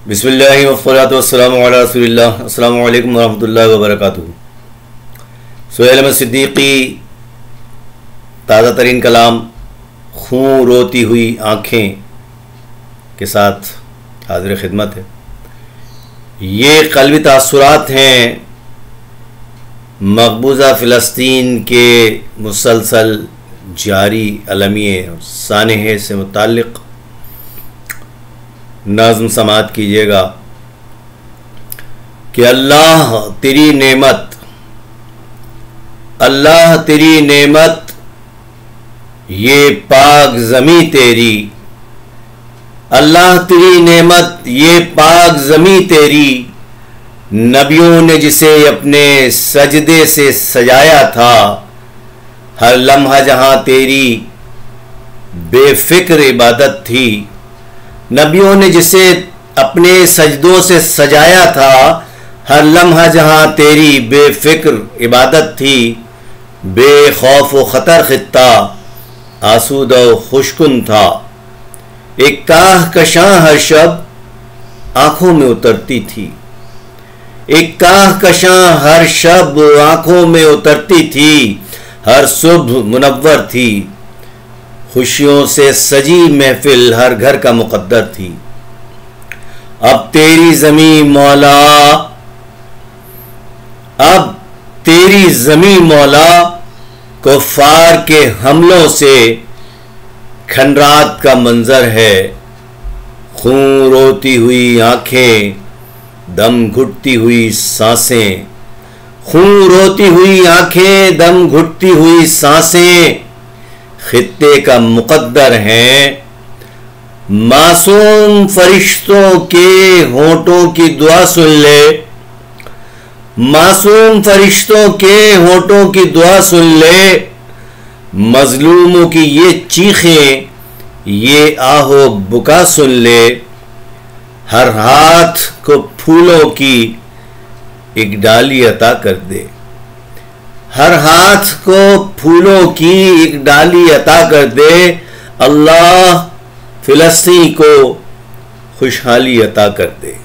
बिस्मिल्लाहि वस्सलातु वस्सलामु अला रसूलिल्लाह। अस्सलामु अलैकुम वरहमतुल्लाहि वबरकातुहू। सुहैल अहमद सिद्दीकी ताज़ा तरीन कलाम खून रोती हुई आँखें के साथ हाज़िर खिदमत है। ये क़ल्बी तासुरात हैं मक़बूज़ा फ़िलिस्तीन के मुसलसल जारी अलमिए सानहे से मुताल्लिक़ नज़्म समात कीजिएगा कि अल्लाह तेरी नेमत, अल्लाह तेरी नेमत, ये पाक ज़मी तेरी, अल्लाह तेरी नेमत, ये पाक ज़मी तेरी। नबियों ने जिसे अपने सजदे से सजाया था, हर लम्हा जहाँ तेरी बेफिक्र इबादत थी। नबियों ने जिसे अपने सजदों से सजाया था, हर लम्हा जहाँ तेरी बेफिक्र इबादत थी। बेखौफ व ख़तर ख़ित्ता आसूदा व खुशकुन था। एक काह कशां हर शब आँखों में उतरती थी, एक काह कशां हर शब आँखों में उतरती थी। हर सुबह मुनव्वर थी, खुशियों से सजी महफिल हर घर का मुक़द्दर थी। अब तेरी ज़मी मौला, अब तेरी ज़मी मौला, कुफ़ार के हमलों से खंडरात का मंजर है। खून रोती हुई आँखें, दम घुटती हुई सांसें, खून रोती हुई आँखें, दम घुटती हुई सांसें खित्ते का मुक़द्दर हैं। मासूम फरिश्तों के होंठों की दुआ सुन ले, मासूम फरिश्तों के होंठों की दुआ सुन ले। मजलूमों की ये चीखें, ये आहो बुका सुन ले। हर हाथ को फूलों की एक डाली अता कर दे, हर हाथ को फूलों की एक डाली अता कर दे। अल्लाह फ़िलिस्तीन को खुशहाली अता कर दे।